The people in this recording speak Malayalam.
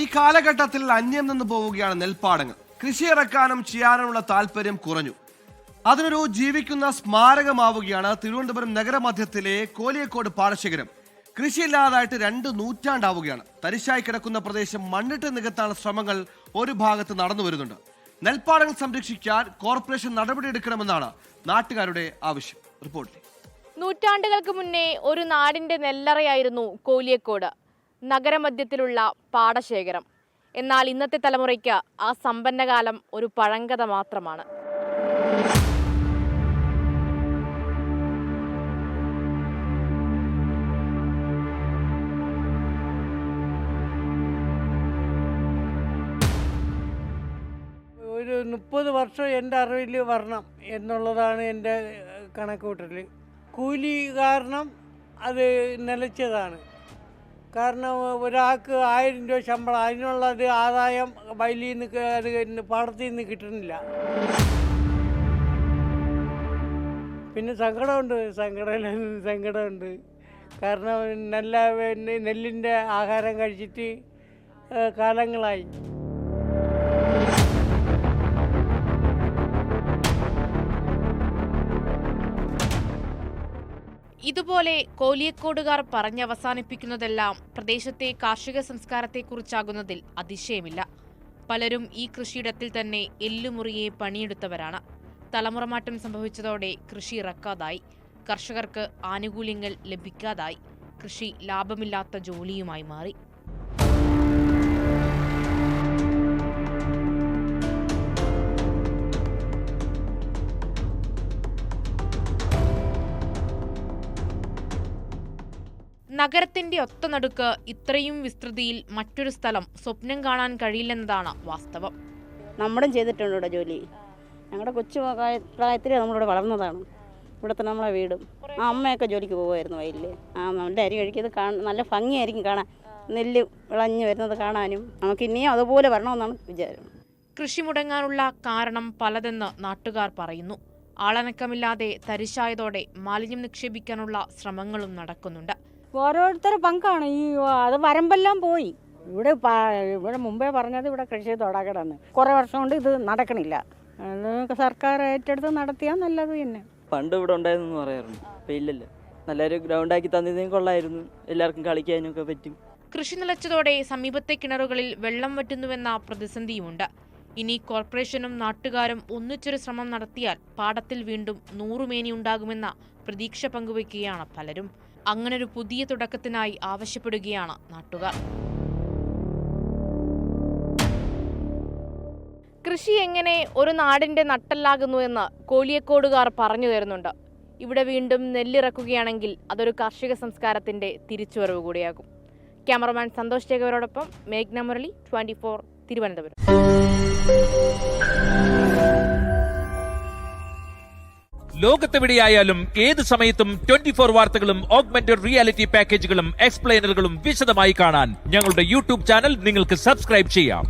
ഈ കാലഘട്ടത്തിൽ അന്യം നിന്ന് പോവുകയാണ് നെൽപ്പാടങ്ങൾ. കൃഷി ഇറക്കാനും ചെയ്യാനുമുള്ള താല്പര്യം കുറഞ്ഞു. അതിനൊരു ജീവിക്കുന്ന സ്മാരകമാവുകയാണ് തിരുവനന്തപുരം നഗരമധ്യത്തിലെ കോലിയക്കോട് പാടശേഖരം. കൃഷിയില്ലാതായിട്ട് 2 നൂറ്റാണ്ടാവുകയാണ്. തരിശായി കിടക്കുന്ന പ്രദേശം മണ്ണിട്ട് നികത്താനുള്ള ശ്രമങ്ങൾ ഒരു ഭാഗത്ത് നടന്നു വരുന്നുണ്ട്. നെൽപ്പാടങ്ങൾ സംരക്ഷിക്കാൻ കോർപ്പറേഷൻ നടപടിയെടുക്കണമെന്നാണ് നാട്ടുകാരുടെ ആവശ്യം. റിപ്പോർട്ടിൽ നൂറ്റാണ്ടുകൾക്ക് മുന്നേ ഒരു നാടിന്റെ നെല്ലറയായിരുന്നു കോലിയക്കോട്, നഗരമധ്യത്തിലുള്ള പാടശേഖരം. എന്നാൽ ഇന്നത്തെ തലമുറയ്ക്ക് ആ സമ്പന്നകാലം ഒരു പഴങ്കഥ മാത്രമാണ്. ഒരു 30 വർഷം എൻ്റെ അറിവിൽ വരണം എന്നുള്ളതാണ് എൻ്റെ കണക്കുകൂട്ടൽ. കൂലി കാരണം അത് നിലച്ചതാണ്. കാരണം ഒരാൾക്ക് 1000 രൂപ ശമ്പളം, അതിനുള്ളത് ആദായം വയലിൽ നിന്ന് അത് പാടത്തിൽ നിന്ന് കിട്ടുന്നില്ല. പിന്നെ സങ്കടമുണ്ട്. കാരണം നെല്ലിൻ്റെ ആഹാരം കഴിച്ചിട്ട് കാലങ്ങളായി. ഇതുപോലെ കോലിയക്കോടുകാർ പറഞ്ഞവസാനിപ്പിക്കുന്നതെല്ലാം പ്രദേശത്തെ കാർഷിക സംസ്കാരത്തെക്കുറിച്ചാകുന്നതിൽ അതിശയമില്ല. പലരും ഈ കൃഷിയിടത്തിൽ തന്നെ എല്ലുമുറിയെ പണിയെടുത്തവരാണ്. തലമുറമാറ്റം സംഭവിച്ചതോടെ കൃഷി ഇറക്കാതായി. കർഷകർക്ക് ആനുകൂല്യങ്ങൾ ലഭിക്കാതായി. കൃഷി ലാഭമില്ലാത്ത ജോലിയുമായി മാറി. നഗരത്തിന്റെ ഒത്തനടുക്ക് ഇത്രയും വിസ്തൃതിയിൽ മറ്റൊരു സ്ഥലം സ്വപ്നം കാണാൻ കഴിയില്ലെന്നതാണ് വാസ്തവം. നമ്മളും ചെയ്തിട്ടുണ്ട് ഇവിടെ ജോലി. ഞങ്ങളുടെ കൊച്ചു പ്രായത്തിൽ നമ്മളിവിടെ വളർന്നതാണ്. ഇവിടുത്തെ നമ്മളെ വീടും അമ്മയൊക്കെ ജോലിക്ക് പോകുമായിരുന്നു വയലിൽ. നല്ല അരി കഴിക്കുന്നത് നല്ല ഭംഗിയായിരിക്കും കാണാൻ. നെല്ല് വിളഞ്ഞു വരുന്നത് കാണാനും നമുക്ക് ഇനിയും അതുപോലെ വരണമെന്നാണ് വിചാരം. കൃഷി മുടങ്ങാനുള്ള കാരണം പലതെന്ന് നാട്ടുകാർ പറയുന്നു. ആളനക്കമില്ലാതെ തരിശായതോടെ മാലിന്യം നിക്ഷേപിക്കാനുള്ള ശ്രമങ്ങളും നടക്കുന്നുണ്ട്. ഓരോരുത്തരുടെ പങ്കാണ് അത് വരമ്പെല്ലാം പോയി. ഇവിടെ മുമ്പേ പറഞ്ഞത് ഇവിടെ കൃഷി തുടങ്ങണമെന്ന്. കുറേ വർഷം കൊണ്ട് ഇത് നടക്കണില്ല. സർക്കാർ ഏറ്റെടുത്ത് നടത്തിയാൽ നല്ലത് തന്നെ. പണ്ട് ഇവിടെ ഉണ്ടായിരുന്നു പറയാറുണ്ട്, ഇപ്പം ഇല്ലല്ലോ. നല്ലൊരു ഗ്രൗണ്ടാക്കി തന്നിരുന്നെങ്കിൽ കൊള്ളായിരുന്നു, എല്ലാവർക്കും കളിക്കാനൊക്കെ പറ്റും. കൃഷി നിലച്ചതോടെ സമീപത്തെ കിണറുകളിൽ വെള്ളം വറ്റുന്നുവെന്ന പ്രതിസന്ധിയുമുണ്ട്. ഇനി കോർപ്പറേഷനും നാട്ടുകാരും ഒന്നിച്ചൊരു ശ്രമം നടത്തിയാൽ പാടത്തിൽ വീണ്ടും 100 മേനി ഉണ്ടാകുമെന്ന പ്രതീക്ഷ പങ്കുവയ്ക്കുകയാണ് പലരും. അങ്ങനൊരു പുതിയ തുടക്കത്തിനായി ആവശ്യപ്പെടുകയാണ് നാട്ടുകാർ. കൃഷി എങ്ങനെ ഒരു നാടിന്റെ നട്ടെല്ലാകുന്നുവെന്ന് കോലിയക്കോടുകാർ പറഞ്ഞു തരുന്നുണ്ട്. ഇവിടെ വീണ്ടും നെല്ലിറക്കുകയാണെങ്കിൽ അതൊരു കാർഷിക സംസ്കാരത്തിന്റെ തിരിച്ചുവരവ് കൂടിയാകും. ക്യാമറമാൻ സന്തോഷ് ചേകവരോടൊപ്പം മേഘ്ന മുരളി, 24 തിരുവനന്തപുരം. ലോകത്തെവിടെയായാലും ഏത് സമയത്തും 24 വാർത്തകളും ഓഗ്മെന്റഡ് റിയാലിറ്റി പാക്കേജുകളും എക്സ്പ്ലെയിനറുകളും വിശദമായി കാണാൻ ഞങ്ങളുടെ യൂട്യൂബ് ചാനൽ നിങ്ങൾക്ക് സബ്സ്ക്രൈബ് ചെയ്യാം.